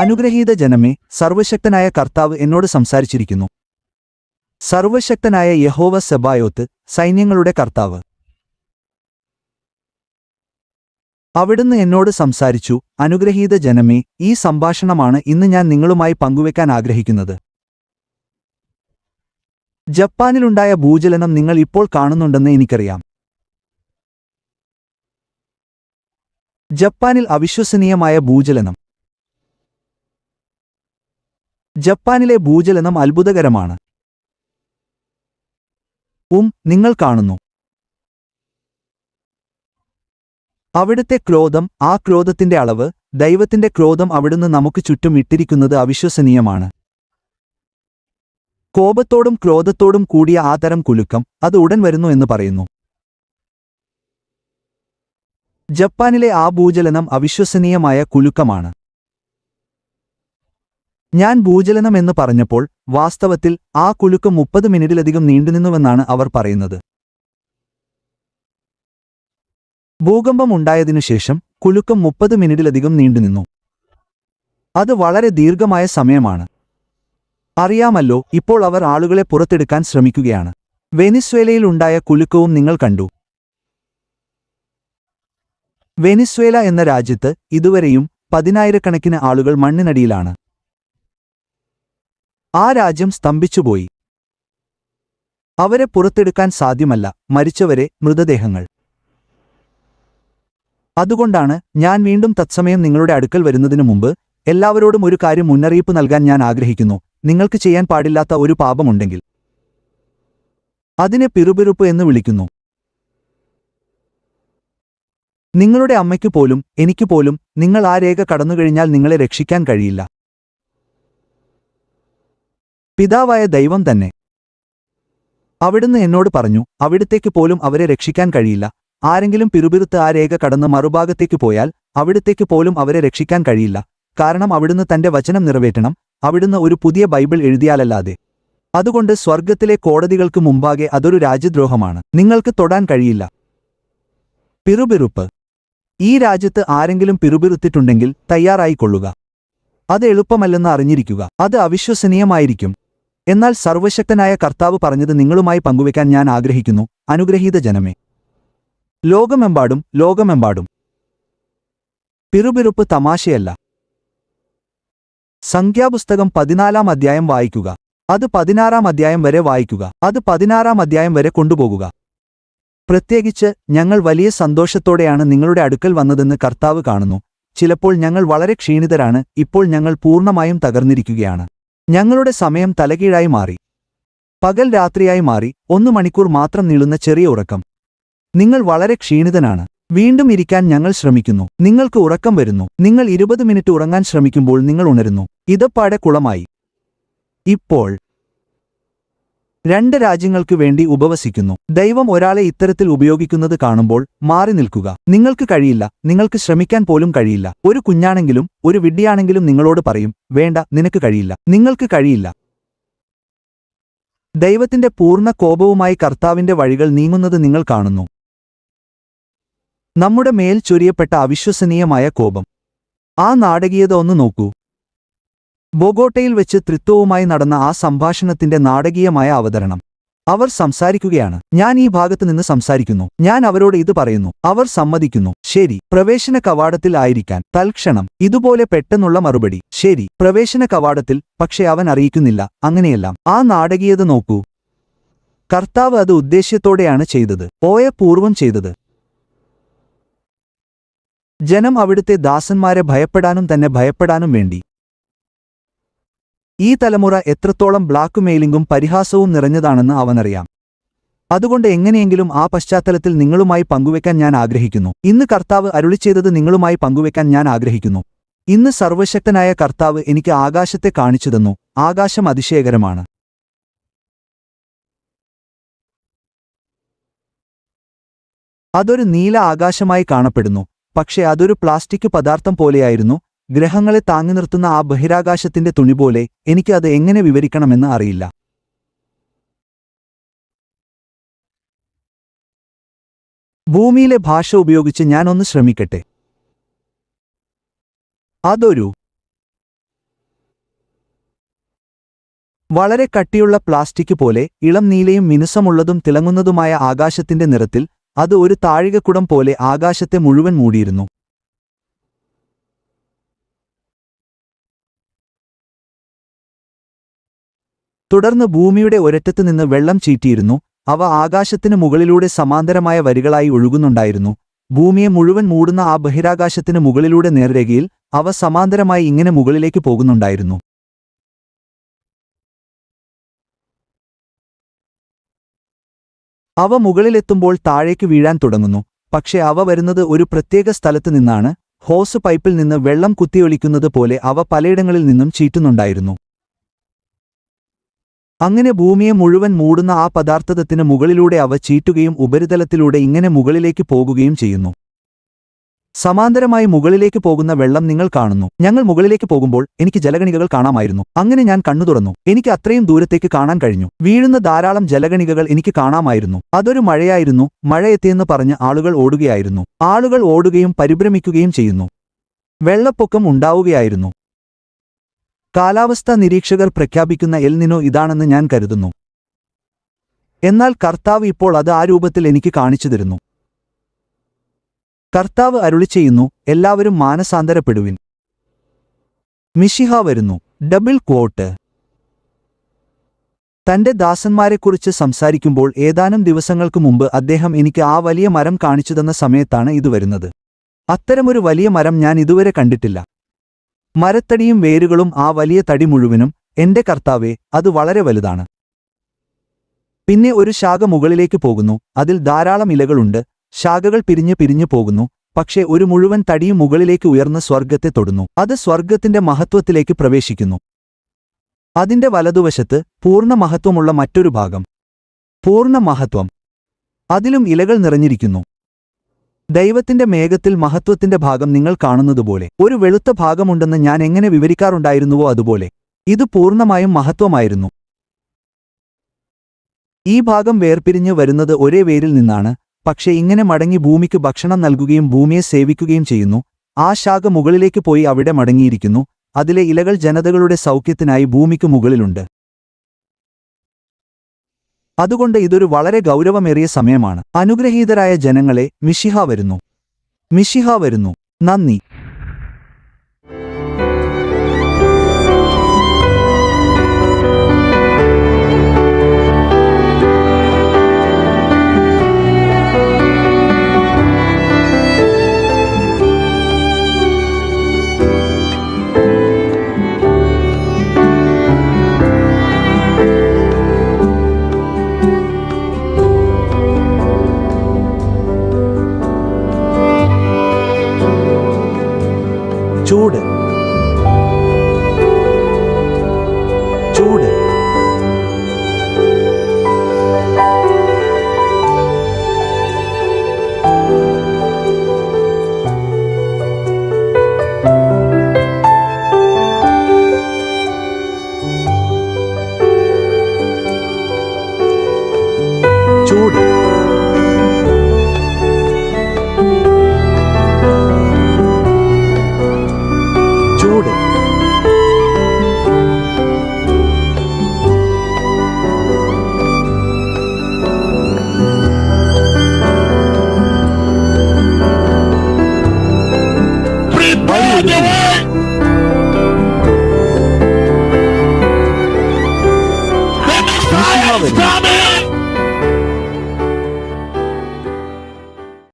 അനുഗ്രഹീത ജനമേ, സർവശക്തനായ കർത്താവ് എന്നോട് സംസാരിച്ചിരിക്കുന്നു. സർവശക്തനായ യഹോവ സെബായോത്ത്, സൈന്യങ്ങളുടെ കർത്താവ്. അവിടുന്ന് എന്നോട് സംസാരിച്ചു. അനുഗ്രഹീത ജനമേ, ഈ സംഭാഷണമാണ് ഇന്ന് ഞാൻ നിങ്ങളുമായി പങ്കുവെക്കാൻ ആഗ്രഹിക്കുന്നത്. ജപ്പാനിലുണ്ടായ ഭൂചലനം നിങ്ങൾ ഇപ്പോൾ കാണുന്നുണ്ടെന്ന് എനിക്കറിയാം. ജപ്പാനിൽ അവിശ്വസനീയമായ ഭൂചലനം. ജപ്പാനിലെ ഭൂചലനം അത്ഭുതകരമാണ്. നിങ്ങൾ കാണുന്നു. അവിടുത്തെ ക്രോധം, ആ ക്രോധത്തിന്റെ അളവ്, ദൈവത്തിന്റെ ക്രോധം അവിടുന്ന് നമുക്ക് ചുറ്റും ഇട്ടിരിക്കുന്നത് അവിശ്വസനീയമാണ്. കോപത്തോടും ക്രോധത്തോടും കൂടിയ ആ തരം കുലുക്കം, അത് ഉടൻ വരുന്നു എന്ന് പറയുന്നു. ജപ്പാനിലെ ആ ഭൂചലനം അവിശ്വസനീയമായ കുലുക്കമാണ്. ഞാൻ ഭൂചലനം എന്ന് പറഞ്ഞപ്പോൾ വാസ്തവത്തിൽ ആ കുലുക്കം 30 മിനിറ്റിലധികം നീണ്ടുനിന്നുവെന്നാണ് അവർ പറയുന്നത്. ഭൂകമ്പം ഉണ്ടായതിനുശേഷം കുലുക്കം 30 മിനിറ്റിലധികം നീണ്ടുനിന്നു. അത് വളരെ ദീർഘമായ സമയമാണ്. അറിയാമല്ലോ, ഇപ്പോൾ അവർ ആളുകളെ പുറത്തെടുക്കാൻ ശ്രമിക്കുകയാണ്. വെനിസ്വേലയിൽ ഉണ്ടായ കുലുക്കവും നിങ്ങൾ കണ്ടു. വെനിസ്വേല എന്ന രാജ്യത്ത് ഇതുവരെയും 10,000-കണക്കിന് ആളുകൾ മണ്ണിനടിയിലാണ്. ആ രാജ്യം സ്തംഭിച്ചുപോയി. അവരെ പുറത്തെടുക്കാൻ സാധ്യമല്ല, മരിച്ചവരെ, മൃതദേഹങ്ങൾ. അതുകൊണ്ടാണ് ഞാൻ വീണ്ടും തത്സമയം നിങ്ങളുടെ അടുക്കൽ വരുന്നതിനു മുമ്പ് എല്ലാവരോടും ഒരു കാര്യം മുന്നറിയിപ്പ് നൽകാൻ ഞാൻ ആഗ്രഹിക്കുന്നു. നിങ്ങൾക്ക് ചെയ്യാൻ പാടില്ലാത്ത ഒരു പാപമുണ്ടെങ്കിൽ അതിനെ പിറുപിറുപ്പ് എന്ന് വിളിക്കുന്നു. നിങ്ങളുടെ അമ്മയ്ക്കു പോലും എനിക്കു പോലും നിങ്ങൾ ആ രേഖ കടന്നുകഴിഞ്ഞാൽ നിങ്ങളെ രക്ഷിക്കാൻ കഴിയില്ല. പിതാവായ ദൈവം തന്നെ. അവിടുന്ന് എന്നോട് പറഞ്ഞു, അവിടുത്തേക്ക് പോലും അവരെ രക്ഷിക്കാൻ കഴിയില്ല. ആരെങ്കിലും പിറുപിറുത്ത് ആ രേഖ കടന്ന് മറുഭാഗത്തേക്ക് പോയാൽ അവിടുത്തേക്ക് പോലും അവരെ രക്ഷിക്കാൻ കഴിയില്ല. കാരണം അവിടുന്ന് തന്റെ വചനം നിറവേറ്റണം. അവിടുന്ന് ഒരു പുതിയ ബൈബിൾ എഴുതിയാലല്ലാതെ. അതുകൊണ്ട് സ്വർഗ്ഗത്തിലെ കോടതികൾക്ക് മുമ്പാകെ അതൊരു രാജ്യദ്രോഹമാണ്. നിങ്ങൾക്ക് തൊടാൻ കഴിയില്ല. പിറുപിറുപ്പ്. ഈ രാജ്യത്ത് ആരെങ്കിലും പിറുപിറുത്തിട്ടുണ്ടെങ്കിൽ തയ്യാറായിക്കൊള്ളുക. അത് എളുപ്പമല്ലെന്ന് അറിഞ്ഞിരിക്കുക. അത് അവിശ്വസനീയമായിരിക്കും. എന്നാൽ സർവശക്തനായ കർത്താവ് പറഞ്ഞത് നിങ്ങളുമായി പങ്കുവെക്കാൻ ഞാൻ ആഗ്രഹിക്കുന്നു. അനുഗ്രഹീത ജനമേ, ലോകമെമ്പാടും പിറുപിറുപ്പ് തമാശയല്ല. സംഖ്യാപുസ്തകം 14-ാം അധ്യായം വായിക്കുക. അത് 16-ാം അധ്യായം വരെ വായിക്കുക. അത് 16-ാം അധ്യായം വരെ കൊണ്ടുപോകുക. പ്രത്യേകിച്ച് ഞങ്ങൾ വലിയ സന്തോഷത്തോടെയാണ് നിങ്ങളുടെ അടുക്കൽ വന്നതെന്ന് കർത്താവ് കാണുന്നു. ചിലപ്പോൾ ഞങ്ങൾ വളരെ ക്ഷീണിതരാണ്. ഇപ്പോൾ ഞങ്ങൾ പൂർണ്ണമായും തകർന്നിരിക്കുകയാണ്. ഞങ്ങളുടെ സമയം തലകീഴായി മാറി. പകൽ രാത്രിയായി മാറി. 1 മണിക്കൂർ മാത്രം നീളുന്ന ചെറിയ ഉറക്കം. നിങ്ങൾ വളരെ ക്ഷീണിതനാണ്. വീണ്ടും ഇരിക്കാൻ ഞങ്ങൾ ശ്രമിക്കുന്നു. നിങ്ങൾക്ക് ഉറക്കം വരുന്നു. നിങ്ങൾ 20 മിനിറ്റ് ഉറങ്ങാൻ ശ്രമിക്കുമ്പോൾ നിങ്ങൾ ഉണരുന്നു. ഇതപ്പാടെ കുളമായി. ഇപ്പോൾ 2 രാജ്യങ്ങൾക്ക് വേണ്ടി ഉപവസിക്കുന്നു. ദൈവം ഒരാളെ ഇത്തരത്തിൽ ഉപയോഗിക്കുന്നത് കാണുമ്പോൾ മാറി നിൽക്കുക. നിങ്ങൾക്ക് കഴിയില്ല. നിങ്ങൾക്ക് ശ്രമിക്കാൻ പോലും കഴിയില്ല. ഒരു കുഞ്ഞാണെങ്കിലും ഒരു വിഡ്ഢിയാണെങ്കിലും നിങ്ങളോട് പറയും, വേണ്ട, നിനക്ക് കഴിയില്ല, നിങ്ങൾക്ക് കഴിയില്ല. ദൈവത്തിന്റെ പൂർണ്ണ കോപവുമായി കർത്താവിന്റെ വഴികൾ നീങ്ങുന്നത് നിങ്ങൾ കാണുന്നു. നമ്മുടെ മേൽ ചൊരിയപ്പെട്ട അവിശ്വസനീയമായ കോപം. ആ നാടകീയത ഒന്ന് നോക്കൂ. ബൊഗോട്ടയിൽ വെച്ച് ത്രിത്വവുമായി നടന്ന ആ സംഭാഷണത്തിന്റെ നാടകീയമായ അവതരണം. അവർ സംസാരിക്കുകയാണ്. ഞാൻ ഈ ഭാഗത്ത് നിന്ന് സംസാരിക്കുന്നു. ഞാൻ അവരോട് ഇത് പറയുന്നു. അവർ സമ്മതിക്കുന്നു. ശരി, പ്രവേശന കവാടത്തിൽ ആയിരിക്കാൻ. തൽക്ഷണം ഇതുപോലെ പെട്ടെന്നുള്ള മറുപടി. ശരി, പ്രവേശന കവാടത്തിൽ. പക്ഷെ അവൻ അറിയിക്കുന്നില്ല. അങ്ങനെയെല്ലാം. ആ നാടകീയത നോക്കൂ. കർത്താവ് അത് ഉദ്ദേശ്യത്തോടെയാണ് ചെയ്തത്. പൂർവ്വം ചെയ്തത്. ജനം അവിടുത്തെ ദാസന്മാരെ ഭയപ്പെടാനും തന്നെ ഭയപ്പെടാനും വേണ്ടി. ഈ തലമുറ എത്രത്തോളം ബ്ലാക്ക്മെയിലിംഗും പരിഹാസവും നിറഞ്ഞതാണെന്ന് അവനറിയാം. അതുകൊണ്ട് എങ്ങനെയെങ്കിലും ആ പശ്ചാത്തലത്തിൽ നിങ്ങളുമായി പങ്കുവെക്കാൻ ഞാൻ ആഗ്രഹിക്കുന്നു. ഇന്ന് കർത്താവ് അരുളിച്ചെയ്തത് നിങ്ങളുമായി പങ്കുവെക്കാൻ ഞാൻ ആഗ്രഹിക്കുന്നു. ഇന്ന് സർവശക്തനായ കർത്താവ് എനിക്ക് ആകാശത്തെ കാണിച്ചു തന്നു. ആകാശം അതിശയകരമാണ്. അതൊരു നീല ആകാശമായി കാണപ്പെടുന്നു. പക്ഷെ അതൊരു പ്ലാസ്റ്റിക് പദാർത്ഥം പോലെയായിരുന്നു. ഗ്രഹങ്ങളെ താങ്ങി നിർത്തുന്ന ആ ബഹിരാകാശത്തിന്റെ തുണി പോലെ. എനിക്ക് അത് എങ്ങനെ വിവരിക്കണമെന്ന് അറിയില്ല. ഭൂമിയിലെ ഭാഷ ഉപയോഗിച്ച് ഞാനൊന്ന് ശ്രമിക്കട്ടെ. അതൊരു വളരെ കട്ടിയുള്ള പ്ലാസ്റ്റിക് പോലെ ഇളം നീലയും മിനുസമുള്ളതും തിളങ്ങുന്നതുമായ ആകാശത്തിന്റെ നിറത്തിൽ അത് ഒരു താഴികക്കുടം പോലെ ആകാശത്തെ മുഴുവൻ മൂടിയിരുന്നു. തുടർന്ന് ഭൂമിയുടെ ഒരറ്റത്ത് നിന്ന് വെള്ളം ചീറ്റിയിരുന്നു. അവ ആകാശത്തിന് മുകളിലൂടെ സമാന്തരമായ വരികളായി ഒഴുകുന്നുണ്ടായിരുന്നു. ഭൂമിയെ മുഴുവൻ മൂടുന്ന ആ ബഹിരാകാശത്തിന് മുകളിലൂടെ നേർരേഖയിൽ അവ സമാന്തരമായി ഇങ്ങനെ മുകളിലേക്ക് പോകുന്നുണ്ടായിരുന്നു. അവ മുകളിലെത്തുമ്പോൾ താഴേക്ക് വീഴാൻ തുടങ്ങുന്നു. പക്ഷേ അവ വരുന്നത് ഒരു പ്രത്യേക സ്ഥലത്ത് നിന്നാണ്. ഹോസ് പൈപ്പിൽ നിന്ന് വെള്ളം കുത്തിയൊലിക്കുന്നത് പോലെ അവ പലയിടങ്ങളിൽ നിന്നും ചീറ്റുന്നുണ്ടായിരുന്നു. അങ്ങനെ ഭൂമിയെ മുഴുവൻ മൂടുന്ന ആ പദാർത്ഥത്തിന് മുകളിലൂടെ അവ ചീറ്റുകയും ഉപരിതലത്തിലൂടെ ഇങ്ങനെ മുകളിലേക്ക് പോകുകയും ചെയ്യുന്നു. സമാന്തരമായി മുകളിലേക്ക് പോകുന്ന വെള്ളം നിങ്ങൾ കാണുന്നു. ഞങ്ങൾ മുകളിലേക്ക് പോകുമ്പോൾ എനിക്ക് ജലഗണികകൾ കാണാമായിരുന്നു. അങ്ങനെ ഞാൻ കണ്ണു തുറന്നു. എനിക്ക് അത്രയും ദൂരത്തേക്ക് കാണാൻ കഴിഞ്ഞു. വീഴുന്ന ധാരാളം ജലഗണികകൾ എനിക്ക് കാണാമായിരുന്നു. അതൊരു മഴയായിരുന്നു. മഴ എത്തിയെന്ന് പറഞ്ഞ് ആളുകൾ ഓടുകയായിരുന്നു. ആളുകൾ ഓടുകയും പരിഭ്രമിക്കുകയും ചെയ്യുന്നു. വെള്ളപ്പൊക്കം ഉണ്ടാവുകയായിരുന്നു. കാലാവസ്ഥാ നിരീക്ഷകർ പ്രഖ്യാപിക്കുന്ന എൽ നിനോ ഇതാണെന്ന് ഞാൻ കരുതുന്നു. എന്നാൽ കർത്താവ് ഇപ്പോൾ അത് ആ രൂപത്തിൽ എനിക്ക് കാണിച്ചു തരുന്നു. കർത്താവ് അരുളിച്ചെയ്യുന്നു, എല്ലാവരും മാനസാന്തരപ്പെടുവിൻ. മിശിഹ വരുന്നു. Double quote. തന്റെ ദാസന്മാരെക്കുറിച്ച് സംസാരിക്കുമ്പോൾ ഏതാനും ദിവസങ്ങൾക്ക് മുമ്പ് അദ്ദേഹം എനിക്ക് ആ വലിയ മരം കാണിച്ചുതന്ന സമയത്താണ് ഇത് വരുന്നത്. അത്തരമൊരു വലിയ മരം ഞാൻ ഇതുവരെ കണ്ടിട്ടില്ല. മരത്തടിയും വേരുകളും ആ വലിയ തടി മുഴുവനും. എന്റെ കർത്താവേ, അത് വളരെ വലുതാണ്. പിന്നെ ഒരു ശാഖ മുകളിലേക്ക് പോകുന്നു. അതിൽ ധാരാളം ഇലകളുണ്ട്. ശാഖകൾ പിരിഞ്ഞു പോകുന്നു. പക്ഷേ ഒരു മുഴുവൻ തടിയും മുകളിലേക്ക് ഉയർന്ന് സ്വർഗ്ഗത്തെ തൊടുന്നു. അത് സ്വർഗ്ഗത്തിന്റെ മഹത്വത്തിലേക്ക് പ്രവേശിക്കുന്നു. അതിന്റെ വലതുവശത്ത് പൂർണ്ണ മഹത്വമുള്ള മറ്റൊരു ഭാഗം. പൂർണ്ണ മഹത്വം. അതിലും ഇലകൾ നിറഞ്ഞിരിക്കുന്നു. ദൈവത്തിന്റെ മേഘത്തിൽ മഹത്വത്തിന്റെ ഭാഗം നിങ്ങൾ കാണുന്നതുപോലെ ഒരു വെളുത്ത ഭാഗമുണ്ടെന്ന് ഞാൻ എങ്ങനെ വിവരിക്കാറുണ്ടായിരുന്നുവോ അതുപോലെ ഇത് പൂർണ്ണമായും മഹത്വമായിരുന്നു. ഈ ഭാഗം വേർപിരിഞ്ഞ് വരുന്നത് ഒരേ വേരിൽ നിന്നാണ്. പക്ഷേ ഇങ്ങനെ മടങ്ങി ഭൂമിക്ക് ഭക്ഷണം നൽകുകയും ഭൂമിയെ സേവിക്കുകയും ചെയ്യുന്നു. ആ ശാഖ മുകളിലേക്ക് പോയി അവിടെ മടങ്ങിയിരിക്കുന്നു. അതിലെ ഇലകൾ ജനതകളുടെ സൗഖ്യത്തിനായി ഭൂമിക്ക് മുകളിലുണ്ട്. അതുകൊണ്ട് ഇതൊരു വളരെ ഗൗരവമേറിയ സമയമാണ്. അനുഗ്രഹീതരായ ജനങ്ങളെ, മിശിഹ വരുന്നു. മിശിഹ വരുന്നു. നന്ദി. ചൂട്.